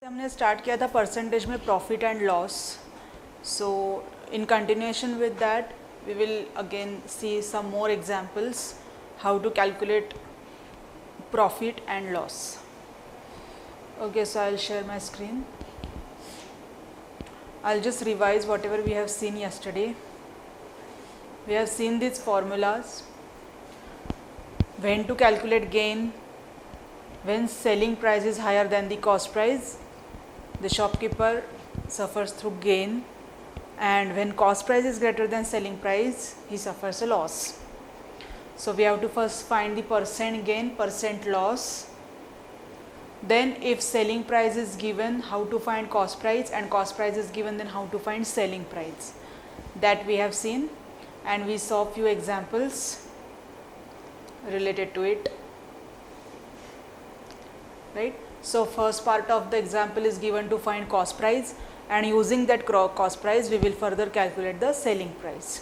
हमने स्टार्ट किया था परसेंटेज में profit and loss. So in continuation with that we will again see some more examples how to calculate profit and loss. Okay, so I'll share my screen. I'll just revise whatever we have seen yesterday. We have seen these formulas. When to calculate gain, when selling price is higher than the cost price, the shopkeeper suffers through gain, and when cost price is greater than selling price, he suffers a loss. So we have to first find the percent gain, percent loss. Then if selling price is given, how to find cost price, and cost price is given, then how to find selling price. That we have seen, and we saw few examples related to it, right? So first part of the example is given to find cost price, and using that cost price we will further calculate the selling price.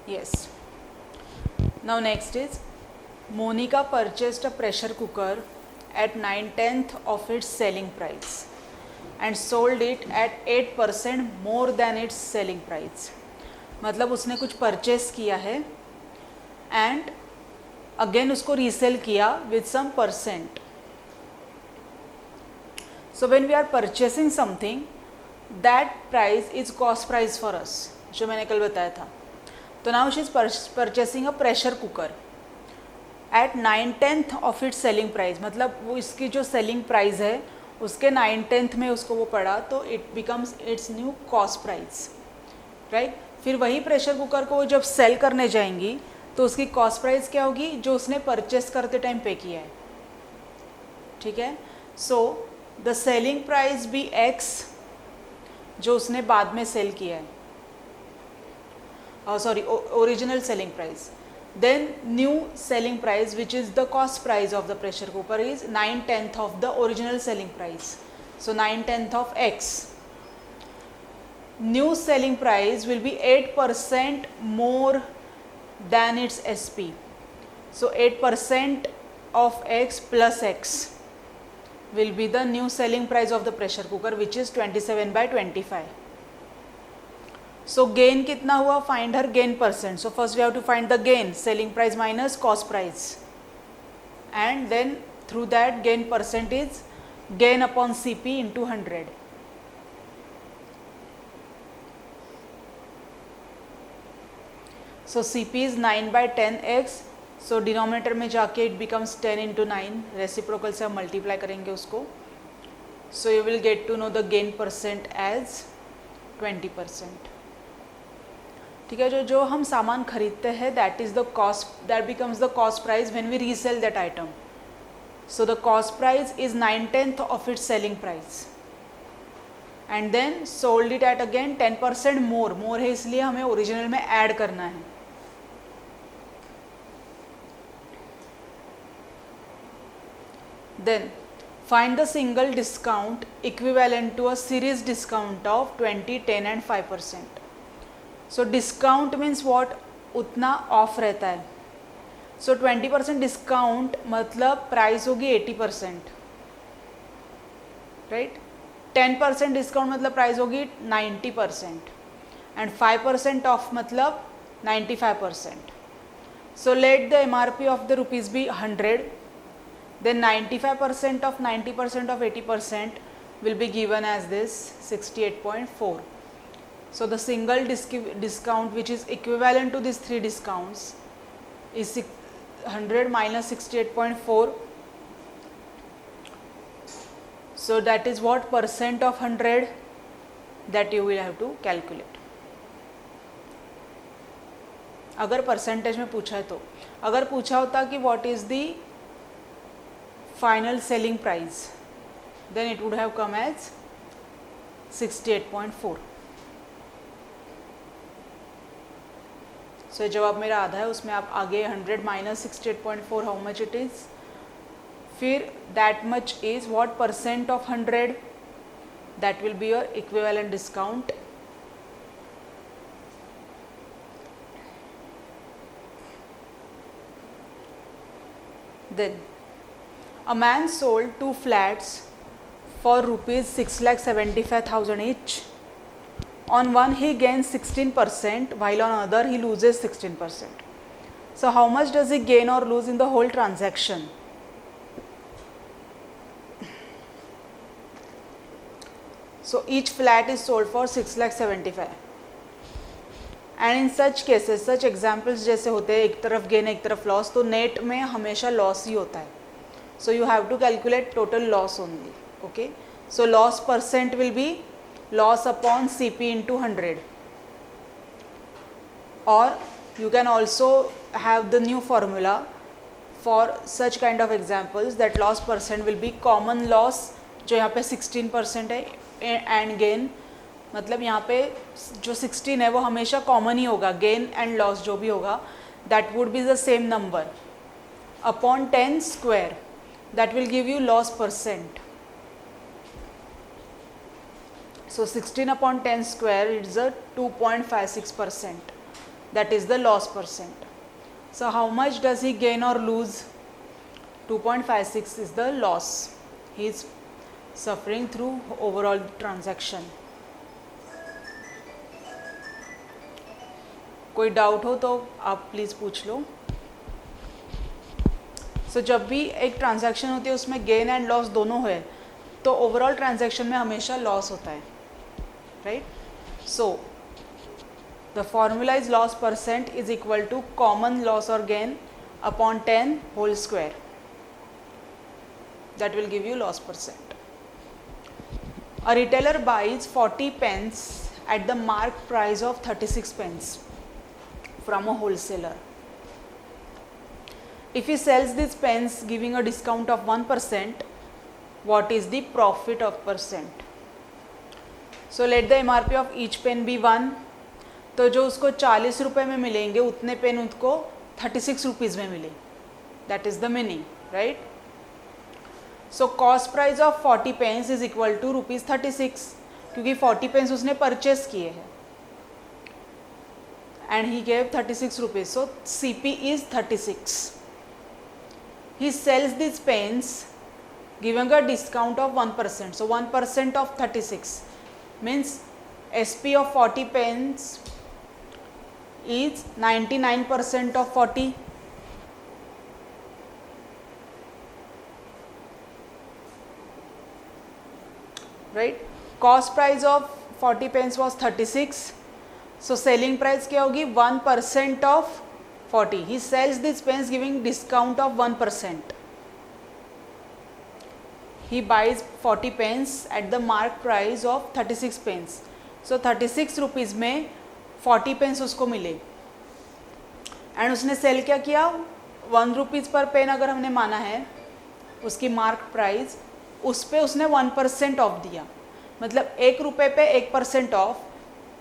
Yes. Now next is Monica purchased a pressure cooker at 9/10 of its selling price and sold it at 8% more than its selling price. मतलब उसने कुछ purchase किया है and again उसको resale किया with some percent. So when we are purchasing something, that price is cost price for us, जो मैंने कल बताया था. तो now she is purchasing a pressure cooker at 9/10 of its selling price. मतलब वो इसकी जो सेलिंग प्राइस है उसके 9/10 में उसको वो पड़ा, तो it becomes it's new cost price, right. फिर वही प्रेशर कुकर को जब सेल करने जाएंगी तो उसकी कॉस्ट प्राइस क्या होगी, जो उसने परचेस करते टाइम पे किया है. ठीक है. So the selling price be X, जो उसने बाद में सेल किया है, original selling price. Then new selling price, which is the cost price of the pressure cooker, is 9/10 of the original selling price. So 9/10 of x. New selling price will be 8% more than its SP. So 8% of x plus x will be the new selling price of the pressure cooker, which is 27/25. So gain कितना हुआ, find her gain percent. So first we have to find the gain, selling price minus cost price, and then through that gain percent is gain upon CP into 100. So CP is 9/10x. So denominator में जाके it becomes 10 into 9. Reciprocal से हम multiply करेंगे उसको. So you will get to know the gain percent as 20%. ठीक है. जो हम सामान खरीदते हैं, that is the cost, that becomes the cost price when we resell that item. So the cost price is 9/10 of its selling price, and then sold it at again 10% more. More है इसलिए हमें original में add करना है. Then find the single discount equivalent to a series discount of 20, 10 and 5%. So discount means what, उतना off रहता है. सो 20% discount मतलब प्राइस होगी 80%, राइट. 10% डिस्काउंट मतलब प्राइस होगी 90%, एंड 5% ऑफ मतलब 95%. So let the MRP of the rupees be 100, then 95% of 90% of 80% will be given as this 68.4. So the single discount which is equivalent to these three discounts is 100 minus 68.4. So that is what percent of 100 that you will have to calculate. अगर percentage में पूछा है तो, अगर पूछा होता कि what is the final selling price, then it would have come as 68.4. सो जवाब मेरा आधा है, उसमें आप आगे 100 minus 68.4 how much it is. फिर that much is what percent of 100, that will be your equivalent discount. Then a man sold 2 flats for rupees 6,75,000 each. On one he gains 16%, while on other he loses 16%. So how much does he gain or lose in the whole transaction? So each flat is sold for 6,75,000. And in such cases, such examples जैसे होते हैं एक तरफ gain एक तरफ loss, तो net में हमेशा लॉस ही होता है. So you have to calculate total loss only. Okay, so loss percent will be loss upon CP into 100, और you can also have the new formula for such kind of examples that loss percent will be common loss, जो यहाँ पे 16% है, and gain मतलब यहाँ पे जो 16 है वो हमेशा कॉमन ही होगा. गेन एंड लॉस जो भी होगा that would be the same number upon 10 square, that will give you loss percent. So 16 upon 10 square is a 2.56%. That is the loss percent. So how much does he gain or lose? 2.56 is the loss he is suffering through overall transaction. कोई doubt हो तो आप please पूछ लो. सो जब भी एक transaction होती है उसमें गेन एंड लॉस दोनों है, तो ओवरऑल ट्रांजैक्शन में हमेशा लॉस होता है, right. So the formula is loss percent is equal to common loss और gain upon 10 whole square, that will give you loss percent. A retailer buys 40 pence at the mark price of 36 pence from a wholesaler. If he sells these pens giving a discount of 1%, what is the profit of percent? So let the MRP of each pen be 1. तो जो उसको 40 रुपये में मिलेंगे उतने pen उसको 36 rupees में मिले. That is the meaning, right? So cost price of 40 pens is equal to rupees 36, क्योंकि 40 pens उसने परचेस किए हैं and he gave 36 rupees. So CP is 36. He sells these pens giving a discount of 1%. So 1% of 36 means SP of 40 pens is 99% of 40. Right? Cost price of 40 pens was 36. So selling price क्या होगी? 1% of 40. He sells these pens giving discount of 1%. He buys 40 pens at the mark price of 36 pens. So 36 rupees में 40 pens उसको मिले and उसने cell क्या किया? 1 rupees पर pen अगर हमने माना है उसकी मार्क प्राइस, उस पर उसने 1% ऑफ दिया, मतलब 1 रुपये पे 1% ऑफ.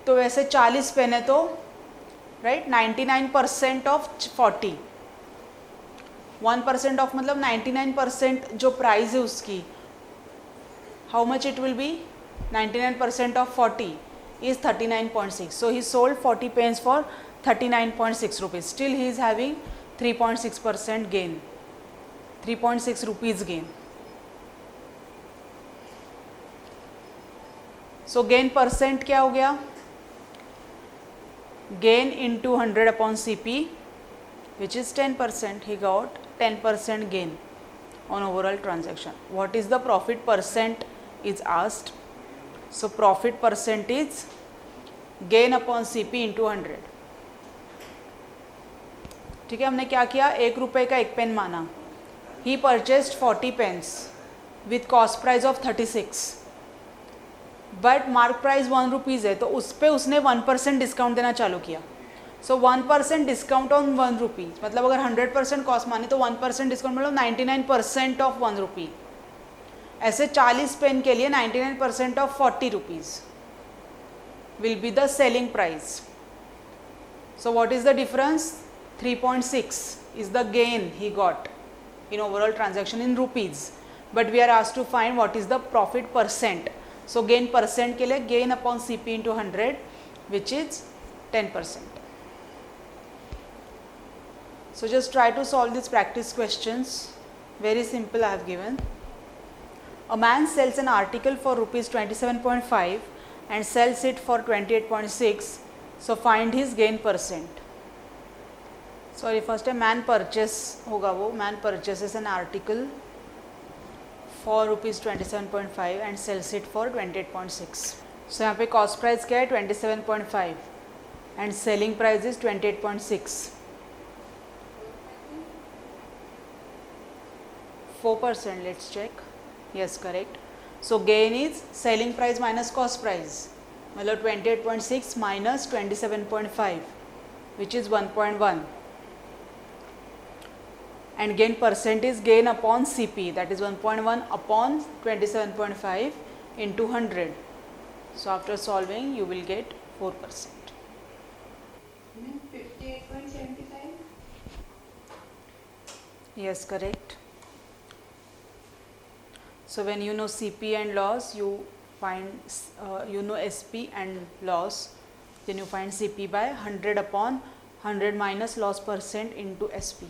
तो वैसे 40 पेन है तो राइट 99% ऑफ 40, 1% ऑफ मतलब 99% जो प्राइस है उसकी. How much it will be? 99% of 40 is 39.6. So he sold 40 pens for 39.6 rupees. Still he is having 3.6% gain, 3.6 rupees gain. So gain percent क्या हो गया? Gain into 100 upon CP, which is 10%. He got 10% gain on overall transaction. What is the profit percent is asked. So profit percent is gain upon CP into 100. ठीक है, हमने क्या किया? 1 रुपये का एक पेन माना. He purchased 40 pens with cost price of 36. But mark price 1 rupees है तो उस पर उसने 1% डिस्काउंट देना चालू किया. सो 1% डिस्काउंट ऑन 1 रुपी, मतलब अगर 100% कॉस्ट माने तो 1% डिस्काउंट मतलब 99% ऑफ 1 रुपी. ऐसे 40 पेन के लिए 99% of 40 rupees will be the selling price. So what is the difference? 3.6 is the gain he got in overall transaction in rupees, but we are asked to find what is the profit percent. So gain percent के लिए gain upon C P into 100 which is 10%. So just try to solve these practice questions. Very simple I have given. A man sells an article for rupees 27.5 and sells it for 28.6. So find his gain percent. Sorry, first a man purchase होगा वो, man purchases an article for rupees 27.5 and sells it for 28.6. So यहाँ पे cost price क्या है 27.5 and selling price is 28.6. 4%, let's check. Yes, correct. So gain is selling price minus cost price. मतलब 28.6 minus 27.5 which is 1.1. And gain percent is gain upon CP, that is 1.1 upon 27.5 into 100. So after solving you will get 4%. 58.75? Yes, correct. So when you know CP and loss, you find you know SP and loss, then you find CP by 100 upon 100 minus loss percent into SP.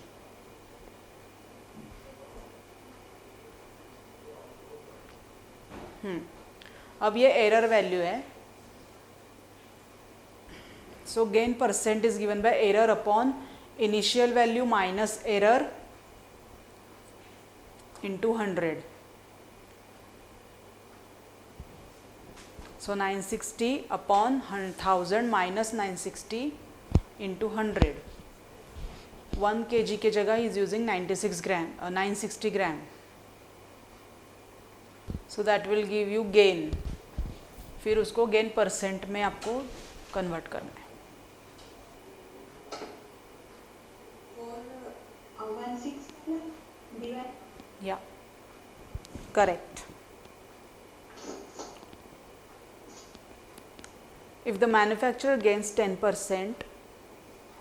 अब ये error value है. So gain percent is given by error upon initial value minus error into 100. So 960 upon 1000 minus 960 into 100. 1 kg के जगह he is using 96 gram, 960 gram. So that will give you gain. फिर उसको gain percent में आपको convert करना है. 16 Yeah, correct. If the manufacturer gains 10%,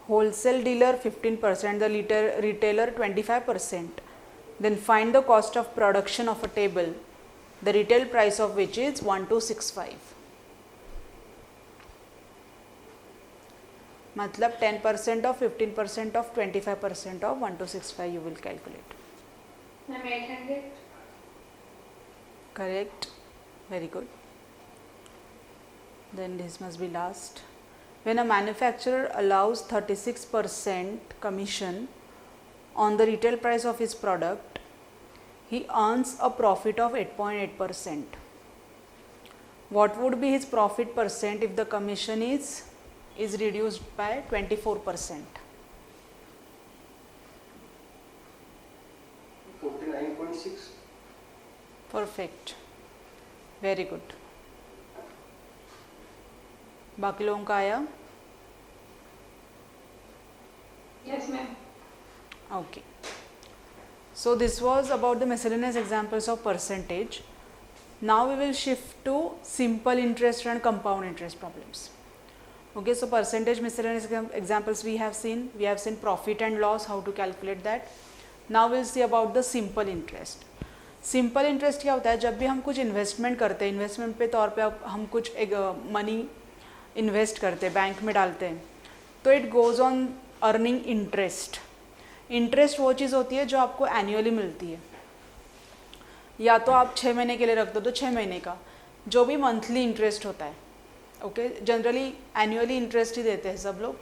wholesale dealer 15%, the retailer 25%, then find the cost of production of a table, the retail price of which is 1265. मतलब 10% of 15% of 25% of 1265 you will calculate. Ma'am, 800. Correct. Very good. Then this must be last. When a manufacturer allows 36% commission on the retail price of his product, he earns a profit of 8.8%. What would be his profit percent if the commission is reduced by 24%? 49.6. Perfect. Very good. बाकी लोगों का आया? Yes, ma'am. Okay. So this was about the miscellaneous examples of percentage. Now we will shift to simple interest and compound interest problems. Okay, so percentage miscellaneous examples we have seen. We have seen profit and loss, how to calculate that. Now we will see about the simple interest. Simple interest क्या होता है? जब भी हम कुछ investment करते हैं, investment पे तौर पे हम कुछ एक मनी इन्वेस्ट करते हैं, बैंक में डालते हैं, तो it goes on earning interest. Interest वो चीज़ होती है जो आपको एनुअली मिलती है. या तो आप 6 महीने के लिए रख दो तो 6 महीने का, जो भी मंथली इंटरेस्ट होता है. ओके, जनरली एनुअली इंटरेस्ट ही देते हैं सब लोग.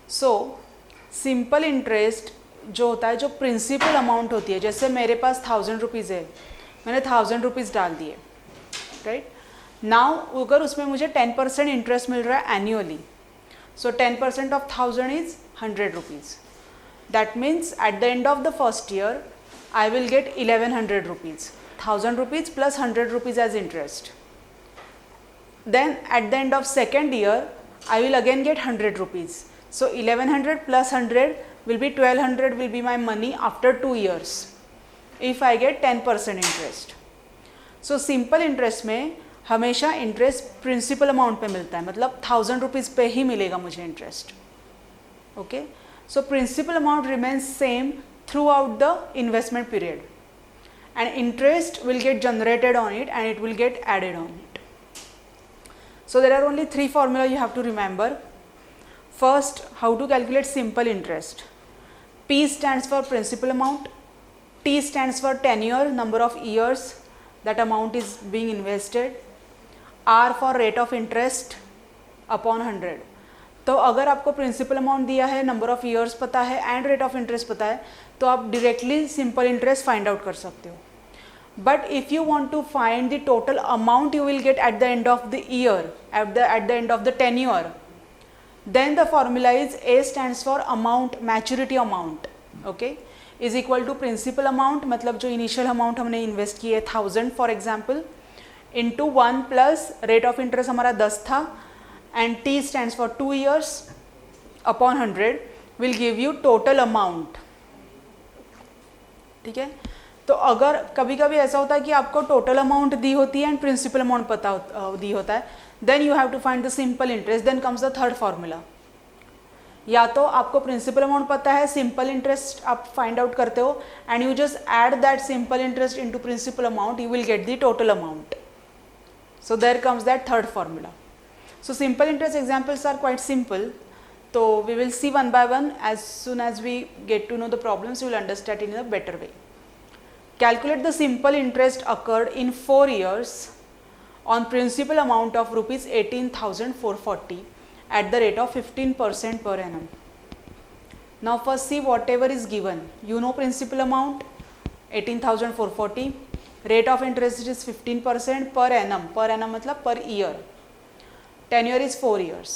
सो सिंपल इंटरेस्ट जो होता है, जो प्रिंसिपल अमाउंट होती है, जैसे मेरे पास 1000 रुपीज़ है, मैंने 1000 रुपीज़ डाल दिए, राइट. नाउ अगर उसमें मुझे 10% इंटरेस्ट मिल रहा है annually, so 10% of 1000 is 100 rupees. That means at the end of the first year I will get 1100 rupees, 1000 rupees plus 100 rupees as interest. Then at the end of second year I will again get 100 rupees. So 1100 plus 100 will be 1200 will be my money after 2 years if I get 10% interest. So simple interest में हमेशा interest principal amount पे मिलता है, मतलब 1000 rupees पे ही मिलेगा मुझे interest. Okay, so principal amount remains same throughout the investment period and interest will get generated on it and it will get added on it. So there are only three formula you have to remember. First, how to calculate simple interest. P stands for principal amount, T stands for tenure, number of years that amount is being invested, R for rate of interest upon 100. तो अगर आपको principal amount दिया है, number of years पता है and rate of interest पता है, तो आप directly simple interest find out कर सकते हो. But if you want to find the total amount you will get at the end of the year, at the end of the tenure, then the formula is A stands for amount, maturity amount, okay, is equal to principal amount, मतलब जो initial amount हमने invest किए 1000 for example, into 1 plus rate of interest हमारा 10 था, and T stands for 2 years upon 100 will give you total amount. ठीक है. तो अगर कभी कभी ऐसा होता है कि आपको टोटल अमाउंट दी होती है एंड प्रिंसिपल अमाउंट पता दी होता है, then you have to find the simple interest. Then comes the third formula. या तो आपको प्रिंसिपल अमाउंट पता है, सिंपल इंटरेस्ट आप फाइंड आउट करते हो and you just add that simple interest into principal amount, you will get the total amount. So there comes that third formula. So simple interest examples are quite simple. So we will see one by one. As soon as we get to know the problems, we will understand it in a better way. Calculate the simple interest occurred in 4 years on principal amount of rupees 18,440 at the rate of 15% per annum. Now first see whatever is given. You know principal amount 18,440. Rate of interest is 15% per annum. Per annum मतलब per year. Tenure is 4 years.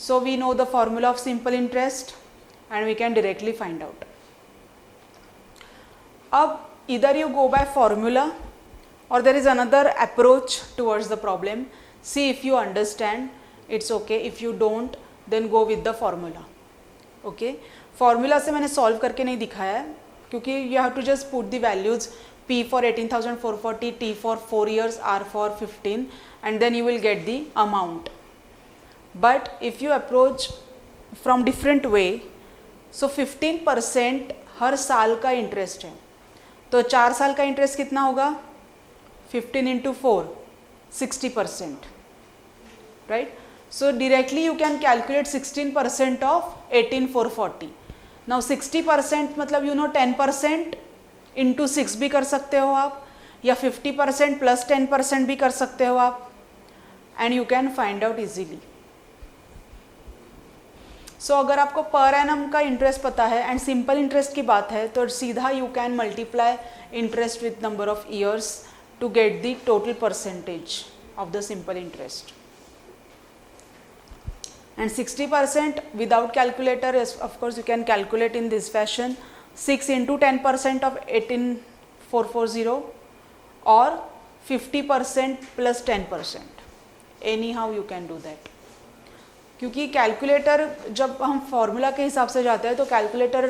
So we know the formula of simple interest and we can directly find out. अब either you go by formula or there is another approach towards the problem. See if you understand, it's okay. If you don't, then go with the formula. Okay? Formula से मैंने solve करके नहीं दिखाया है क्योंकि you have to just put the values. P for 18,440, T for 4 years, R for 15, and then you will get the amount. But if you approach from different way, so 15% हर साल का interest है, तो 4 साल का इंटरेस्ट कितना होगा? 15 into 4, 60%, right? So directly you can calculate 16% of 18,440. Now 60% मतलब you know 10% into 6 भी कर सकते हो आप, या 50% प्लस 10% भी कर सकते हो आप, and you can find out easily. So अगर आपको पर एनम का इंटरेस्ट पता है एंड सिंपल इंटरेस्ट की बात है तो सीधा you can multiply interest with number of years to get the total percentage of the simple interest. And 60% without calculator is, of course you can calculate in this fashion. 6 into 10% of 18,440 or 50% plus 10%. Anyhow you can do that. क्योंकि calculator जब हम formula के हिसाब से जाते हैं तो calculator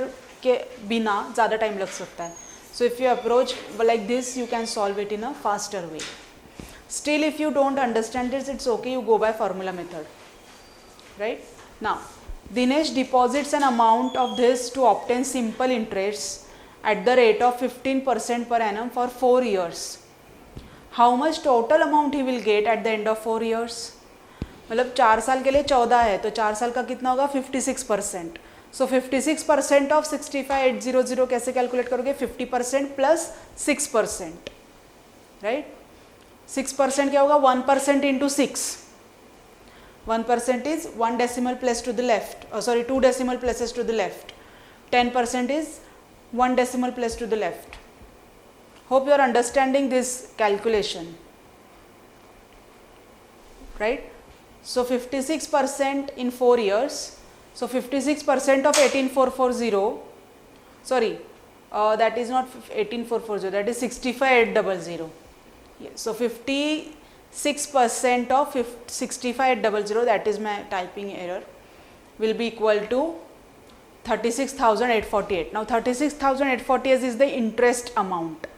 के बिना ज़्यादा टाइम लग सकता है. So if you approach like this you can solve it in a faster way. Still if you don't understand this it's okay, you go by formula method. Right now Dinesh deposits an amount of this to obtain simple interest at the rate of 15% per annum for 4 years. How much total amount he will get at the end of 4 years? मतलब 4 साल के लिए 14 है तो 4 साल का कितना होगा? 56%. सो 56% ऑफ 65,800 कैसे कैलकुलेट करोगे? 50% प्लस 6%, राइट. 6% क्या होगा? 1% into 6. 1% is 1 decimal place to the left, 2 decimal places to the left. 10% is 1 decimal place to the left. Hope you are understanding this calculation, right? So 56% in 4 years. So 56% of 18,440, sorry, that is not 18,440, that is 65,800. Yes. So 56% of 65,800, that is my typing error, will be equal to 36,848. Now 36,848 is the interest amount.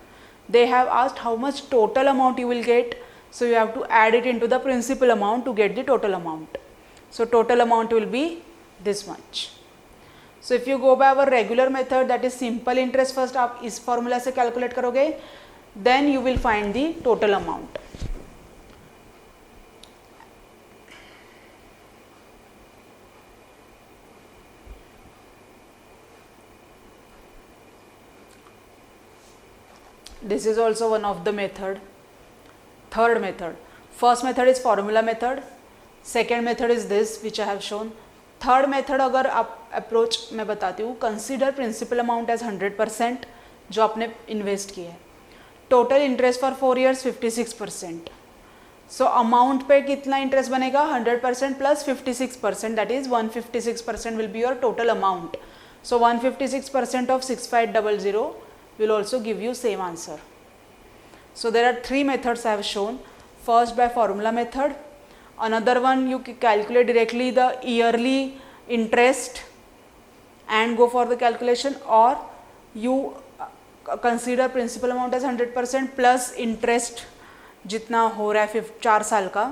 They have asked how much total amount you will get, so you have to add it into the principal amount to get the total amount. So total amount will be this much. So if you go by our regular method, that is simple interest, first आप इस formula से calculate करोगे, then you will find the total amount. This is also one of the method. Third method. First method is formula method. Second method is this which I have shown. Third method अगर आप approach मैं बताती हूँ, consider principal amount as 100% जो आपने invest किया है. Total interest for 4 years 56%. So amount पे कितना इंटरेस्ट बनेगा? 100% plus 56%, that is 156% will be your total amount. So 156% of 6500 will also give you same answer. So there are 3 methods I have shown. First by formula method, another one you calculate directly the yearly interest and go for the calculation, or you consider principal amount as 100% plus interest जितना हो रहा है 4 साल का,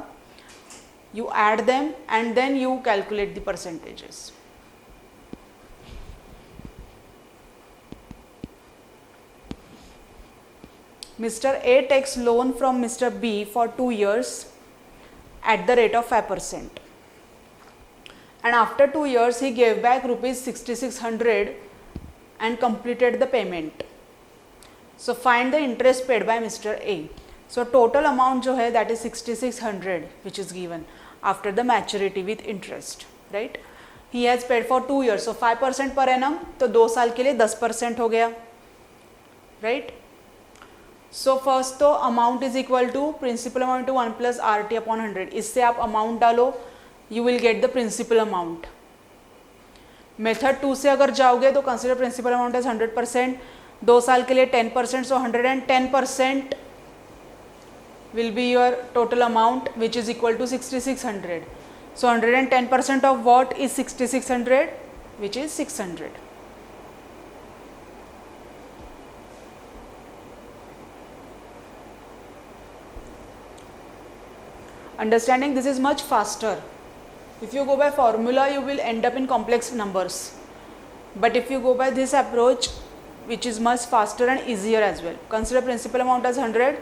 you add them and then you calculate the percentages. Mr. A takes loan from Mr. B for 2 years at the rate of 5%, and after 2 years he gave back rupees 6600 and completed the payment. So find the interest paid by Mr. A. So total amount जो है that is 6600 which is given after the maturity with interest, right? He has paid for 2 years, so 5% per annum, तो 2 साल के लिए 10% हो गया, right? So first तो amount is equal to principal amount to 1 plus R T upon 100. इससे आप amount डालो, you will get the principal amount. Method 2 से अगर जाओगे तो कंसिडर प्रिंसिपल अमाउंट एज 100%, 2 साल के लिए 10%, so 110% will be your total amount which is equal to 6600. So 110% of what is 6600 which is 600. Understanding this is much faster. If you go by formula, you will end up in complex numbers. But if you go by this approach, which is much faster and easier as well. Consider principal amount as 100.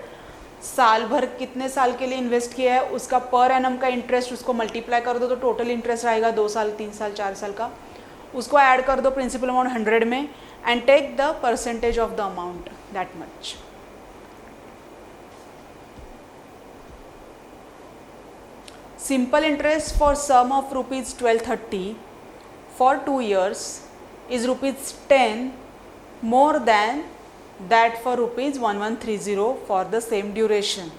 साल भर कितने साल के लिए invest किया है उसका per annum का इंटरेस्ट उसको मल्टीप्लाई कर दो तो टोटल इंटरेस्ट आएगा 2 साल 3 साल 4 साल का. उसको ऐड कर दो प्रिंसिपल अमाउंट 100 में and take the percentage of the amount that much. Simple interest for sum of rupees 1230 for 2 years is rupees 10 more than that for rupees 1130 for the same duration.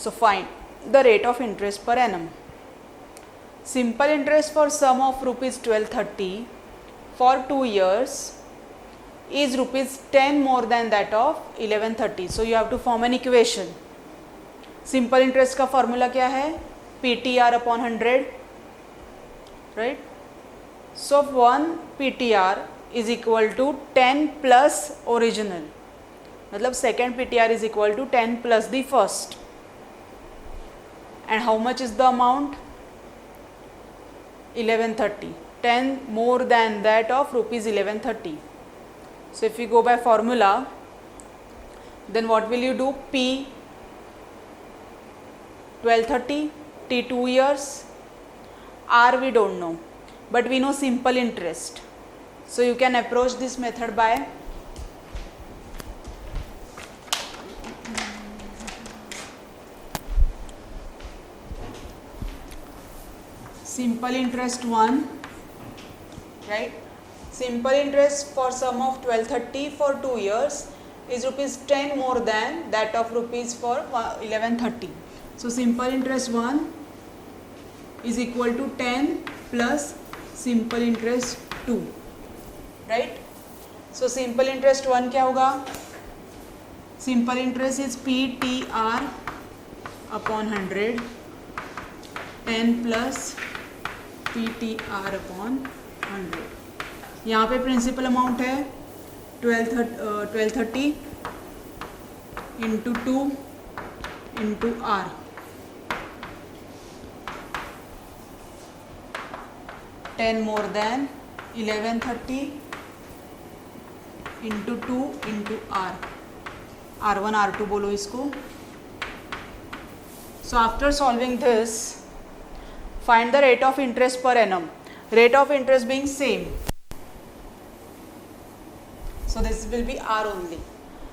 So find the rate of interest per annum. Simple interest for sum of rupees 1230 for 2 years is rupees 10 more than that of 1130. So you have to form an equation. Simple interest का formula क्या है? PTR upon 100, right? So 1 PTR is equal to 10 plus original. मतलब second PTR is equal to 10 plus the first. And how much is the amount? 1130. 10 more than that of rupees 1130. So if you go by formula, then what will you do? P 1230. T 2 years, R we don't know, but we know simple interest. So you can approach this method by simple interest 1, right? Simple interest for sum of 1230 for 2 years is rupees 10 more than that of rupees for 1130. So simple interest 1 is equal to 10 plus simple interest 2, right? So simple interest 1 क्या होगा? Simple interest is PTR upon 100, 10 plus PTR upon 100. यहाँ पे principal amount है 1230 into 2 into R. Ten more than 1130 into 2 into R1 R2 बोलो इसको. So after solving this find the rate of interest per annum. Rate of interest being same, so this will be R only.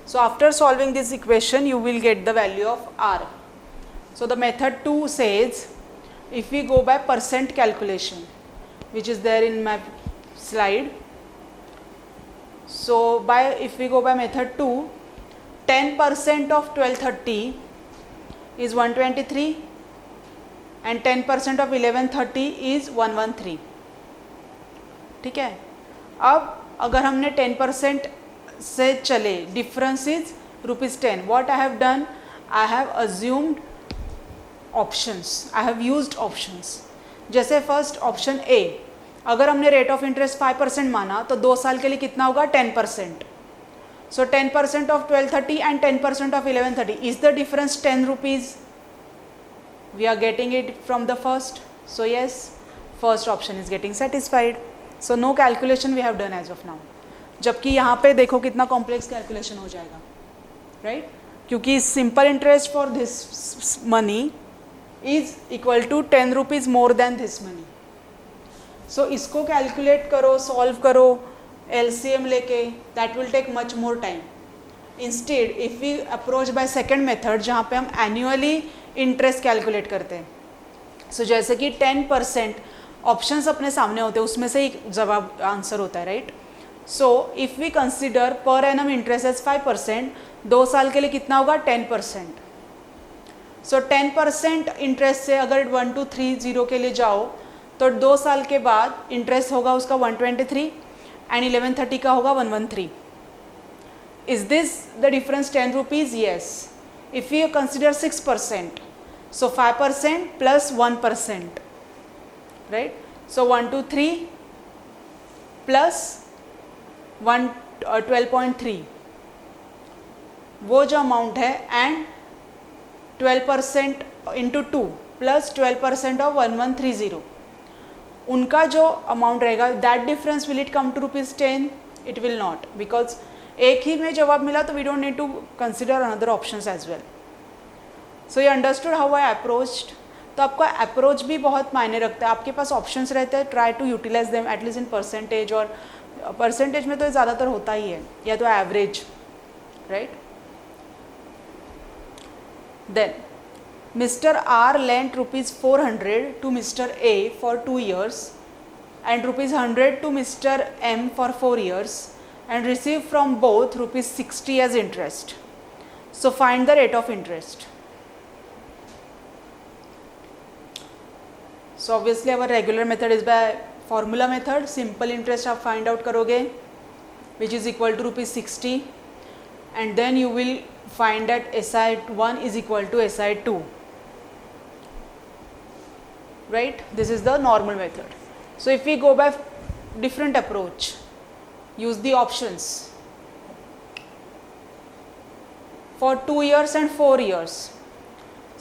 So after solving this equation, you will get the value of R. So the method 2 says, if we go by percent calculation, which is there in my slide. So if we go by method 2, 10% of 1230 is 123 and 10% of 1130 is 113. ठीक है. अब अगर हमने 10% से चले, difference is ₹10. What I have done, I have assumed options, I have used options. जैसे first option A, अगर हमने रेट ऑफ इंटरेस्ट 5% माना तो 2 साल के लिए कितना होगा 10%. So 10% of 1230 and 10% of 1130, is the difference 10 rupees? We are getting it from the first. So yes, first option is getting satisfied. So no calculation we have done as of now. जबकि यहाँ पे देखो कितना complex calculation हो जाएगा, right? क्योंकि simple interest for this money is equal to 10 rupees more than this money. So इसको calculate करो, सॉल्व करो LCM लेके, that will take much more time. Instead if we approach by second method, जहाँ पे हम annually interest calculate करते हैं. सो जैसे कि 10% ऑप्शंस अपने सामने होते हैं, उसमें से एक जवाब आंसर होता है, right? So if we consider per annum interest as 5%, 2 साल के लिए कितना होगा 10%. सो 10% इंटरेस्ट से अगर 1230 के लिए जाओ तो 2 साल के बाद इंटरेस्ट होगा उसका 123 एंड 1130 का होगा 113. Is this the difference 10 rupees? Yes. If you consider 6%, so 5% plus 1%, right? So 123 plus 12.3, वो जो अमाउंट है, एंड 12% इंटू 2 प्लस 12% ऑफ 1130, उनका जो अमाउंट रहेगा, that difference will it come to ₹10? It will not, because एक ही में जवाब मिला तो we don't need to consider another options as well. So you understood how I approached. तो आपका अप्रोच भी बहुत मायने रखता है. आपके पास ऑप्शंस रहते हैं, try to utilize them at least in percentage, और परसेंटेज में तो ज़्यादातर होता ही है, या तो average, right? Then Mr. R lent ₹400 to Mr. A for 2 years and ₹100 to Mr. M for 4 years and received from both ₹60 as interest. So find the rate of interest. So obviously our regular method is by formula method. Simple interest आप find out करोगे, which is equal to ₹60, and then you will find that SI1 is equal to SI2. Right? This is the normal method. So if we go by different approach, use the options for 2 years and 4 years.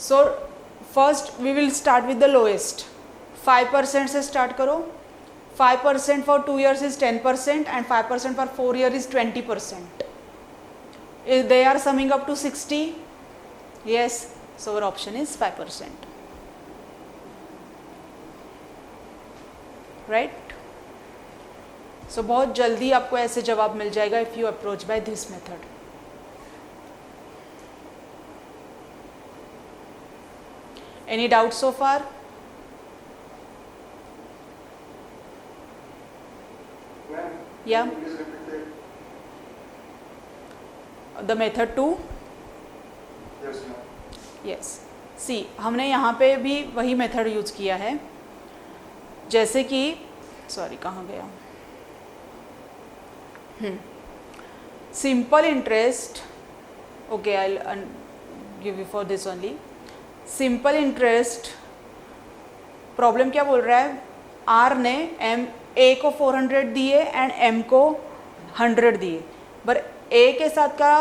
So first we will start with the lowest. 5% से start करो. 5% for 2 years is 10% and 5% for 4 years is 20%. If they are summing up to 60, yes, so our option is 5%. Right? So बहुत जल्दी आपको ऐसे जवाब मिल जाएगा if you approach by this method. Any doubt so far? या the method 2? Yes. सी, हमने यहाँ पे भी वही मेथड यूज़ किया है. जैसे कि, सॉरी कहाँ गया, simple interest. Okay, I give you for this only. Simple interest problem क्या बोल रहा है? आर ने ए को 400 दिए एंड एम को 100 दिए, पर ए के साथ का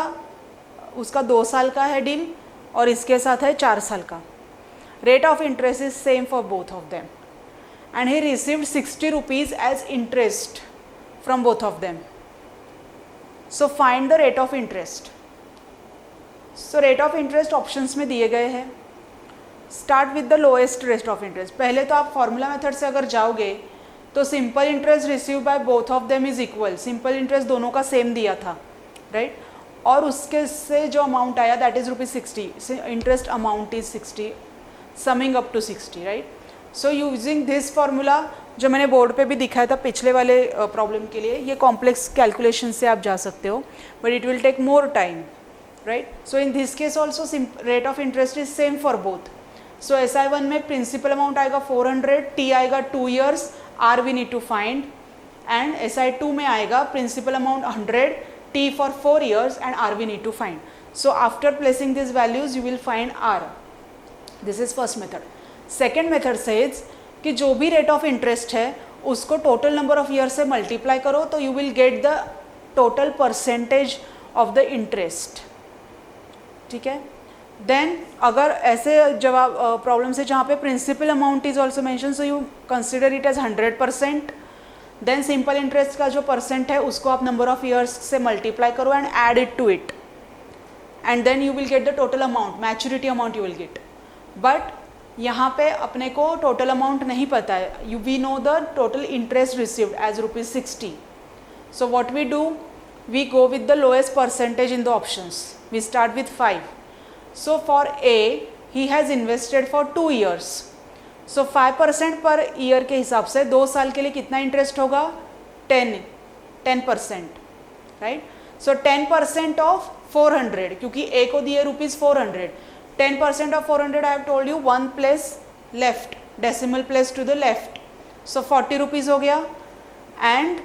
उसका 2 साल का है डील और इसके साथ है 4 साल का. Rate of interest is same for both of them and he received 60 rupees as interest from both of them. So find the rate of interest. So rate of interest options में दिए गए हैं. Start with the lowest rate of interest. पहले तो आप formula method से अगर जाओगे तो simple interest receive by both of them is equal. Simple interest दोनों का सेम दिया था, राइट? और उसके से जो अमाउंट आया that is ₹60, interest amount is 60, summing up to 60, right. So using this formula जो मैंने बोर्ड पे भी दिखाया था पिछले वाले प्रॉब्लम के लिए, ये कॉम्प्लेक्स कैलकुलेशन से आप जा सकते हो, but it will take more time, right. So in this case also rate of interest is same for both. So SI1 में प्रिंसिपल अमाउंट आएगा 400, T आएगा 2 years, R we need to find, and SI2 में आएगा principal amount 100, T for 4 years and R we need to find. So after placing these values you will find R. This is first method. Second method says कि जो भी rate of interest है उसको total number of years से multiply करो तो you will get the total percentage of the interest. ठीक है. Then अगर ऐसे जवाब प्रॉब्लम से जहाँ पे principal amount is also mention, so you consider it as 100%. Then simple interest का जो परसेंट है उसको आप नंबर ऑफ ईयर्स से मल्टीप्लाई करो and add it to it, and then you will get the total amount, maturity amount you will get. But यहाँ पे अपने को टोटल अमाउंट नहीं पता है. We know the total interest received as ₹60. So what we do, we go with the lowest percentage in the options. We start with 5. So for A he has invested for 2 years. So 5% per year के हिसाब से 2 साल के लिए कितना interest होगा, 10%, right. So 10% of 400, क्योंकि ए को दिए ₹400, 10% of 400 I have told you 1 place left, decimal place to the left, so ₹40 हो गया. एंड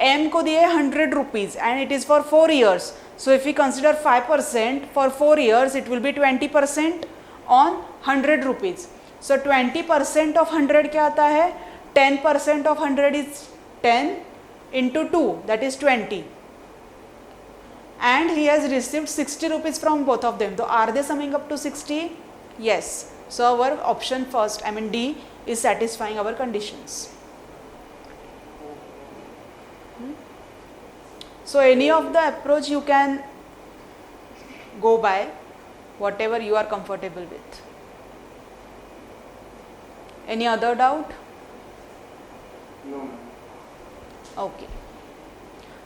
एम को दिए ₹100 and it is for 4 years. So if you consider 5% for 4 years it will be 20% on ₹100. So 20% of 100 क्या आता है, 10% of 100 is 10 into 2, that is 20. And he has received ₹60 from both of them. So are they summing up to 60? Yes. So our option first, I mean D, is satisfying our conditions. So any of the approach you can go by, whatever you are comfortable with. Any other doubt? No. Okay.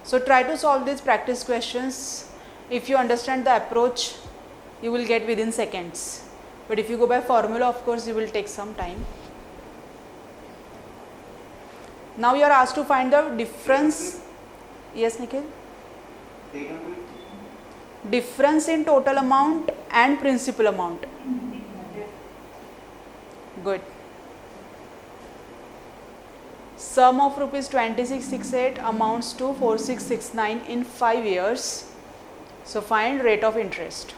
So try to solve these practice questions. If you understand the approach, you will get within seconds. But if you go by formula, of course, you will take some time. Now you are asked to find the difference. Yes, Nikhil? Difference in total amount and principal amount. Good. Sum of ₹2668 amounts to 4669 in 5 years. So find rate of interest.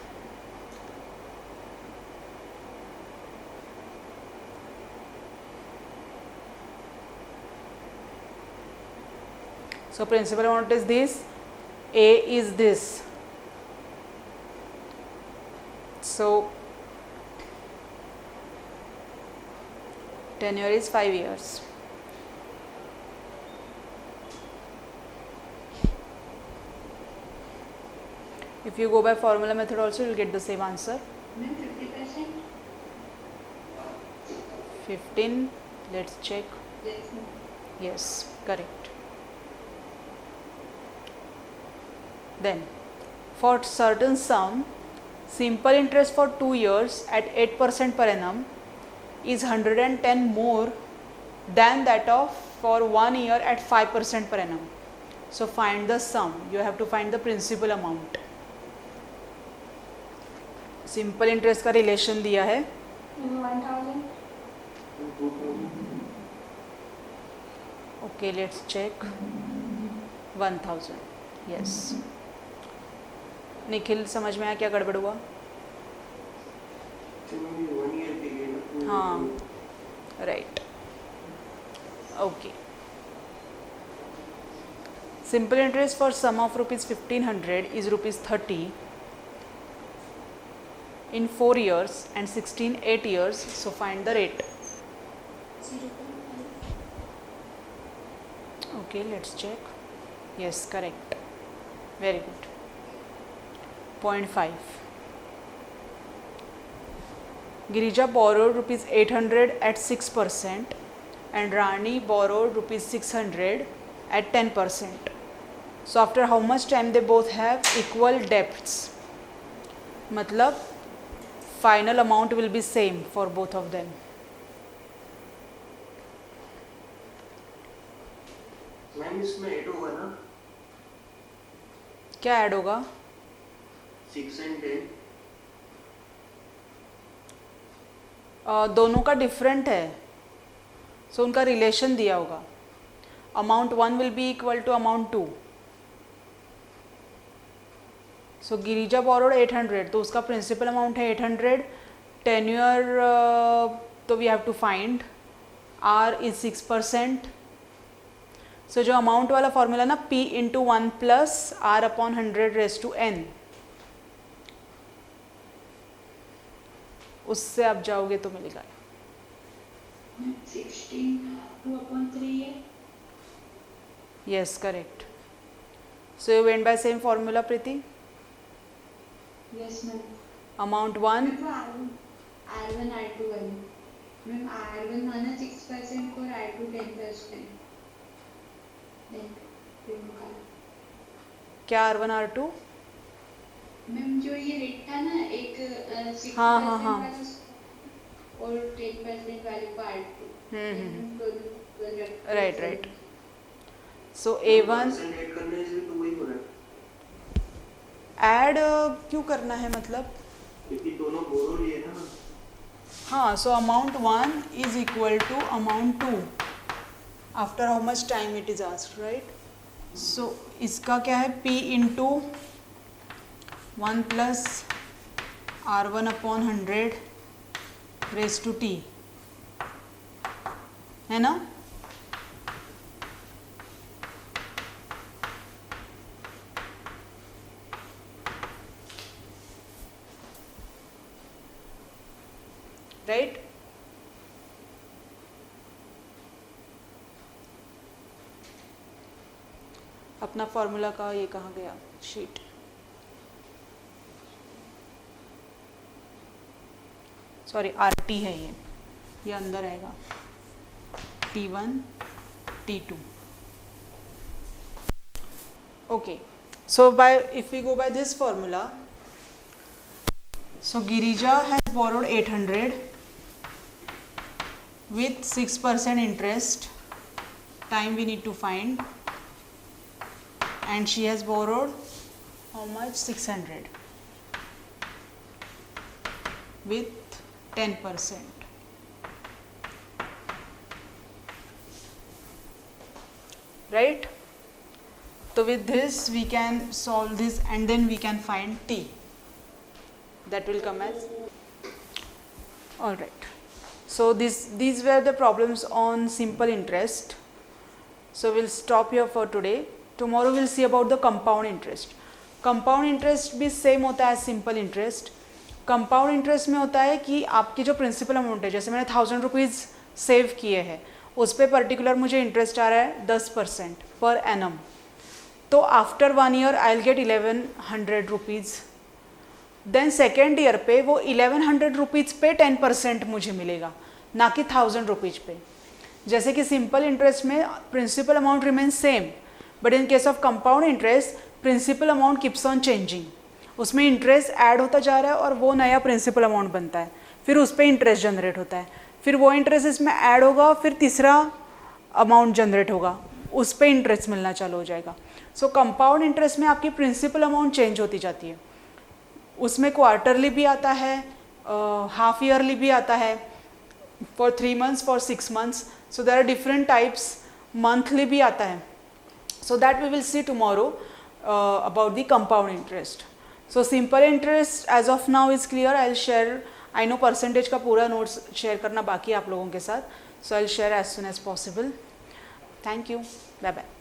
So principal amount is this, A is this. So tenure is 5 years. If you go by formula method also, you will get the same answer. 50%? 15, let's check. Yes, ma'am. Yes, correct. Then for certain sum, simple interest for 2 years at 8% per annum is 110 more than that of for 1 year at 5% per annum. So find the sum. You have to find the principal amount. Simple interest का relation दिया है 1000. Okay, let's check. 1000. Yes. Nikhil समझ में आया क्या गड़बड़ हुआ? हाँ, right. Okay. Simple interest for sum of ₹1500 is ₹30 in 4 years and 16 8 years. So find the rate. 0.5. Okay, let's check. Yes, correct. Very good. 0.5. Girija borrowed ₹800 at 6% and Rani borrowed ₹600 at 10%. So after how much time they both have equal depths, मतलब final amount will be same for both of them. Ma'am इसमें 8 होगा ना? क्या add होगा? 6 and 10. दोनों का different है, सो उनका रिलेशन दिया होगा. Amount 1 will be equal to amount 2. So Girija borrowed 800, तो उसका प्रिंसिपल अमाउंट है 800. टेन्यूर तो we have to find. R is 6%. So जो अमाउंट वाला फॉर्मूला ना, P into 1 plus R upon 100 raise to n, उससे आप जाओगे तो मिलेगा 16 2/3 है. Yes, correct. So you went by same formula, Preeti? Yes, ma'am. Amount 1, R1 R2 वाली. मैम R1 माना 6% और R2 10%. Then फिर निकालो. क्या R1 R2? मैम जो ये रेट था ना, एक 6% हाँ, हाँ, हाँ. वाला और 10% वाले को R2. Right, right. So A1 percent add करने से तो वही हो रहा है, ऐड क्यों करना है मतलब? क्योंकि दोनों बोरो लिए ना. हाँ, so amount 1 is equal to amount 2 after how much time it is asked, right? So इसका क्या है? P into 1 plus R1 upon 100 raise to T, है ना? राइट? अपना फॉर्मूला का ये कहाँ गया शीट? सॉरी, RT है ये अंदर आएगा. T1 T2. Okay, so if we go by this formula, so Girija has borrowed 800 with 6% interest. Time we need to find, and she has borrowed how much? 600 with 10%. Right? So with this we can solve this, and then we can find T. That will come as. All right. So these were the problems on simple interest. So we'll stop here for today. Tomorrow we'll see about the compound interest. Compound interest भी same होता है simple interest. Compound interest में होता है कि आपकी जो principal amount है, जैसे मैंने 1000 रुपीज़ सेव किए हैं, उस पर पर्टिकुलर मुझे इंटरेस्ट आ रहा है 10% पर एनम. तो after 1 year I will get 1100 rupees. Then second year पे वो 1100 रुपीज़ पे 10% मुझे मिलेगा, ना कि 1000 रुपीज़ पे. जैसे कि सिंपल इंटरेस्ट में principal amount remain same, but in case of compound interest principal amount keeps on changing. उसमें इंटरेस्ट ऐड होता जा रहा है और वो नया प्रिंसिपल अमाउंट बनता है, फिर उस पर इंटरेस्ट जनरेट होता है, फिर वो इंटरेस्ट इसमें ऐड होगा, फिर तीसरा अमाउंट जनरेट होगा, उस पर इंटरेस्ट मिलना चालू हो जाएगा. सो कंपाउंड इंटरेस्ट में आपकी प्रिंसिपल अमाउंट चेंज होती जाती है. उसमें क्वार्टरली भी आता है, हाफ ईयरली भी आता है, for 3 months, for 6 months. So there are different types. Monthly भी आता है. So that we will see tomorrow about the compound interest. So simple interest as of now is clear. I will share, I know percentage का पूरा notes share करना बाकी आप लोगों के साथ, so I will share as soon as possible. Thank you. Bye bye.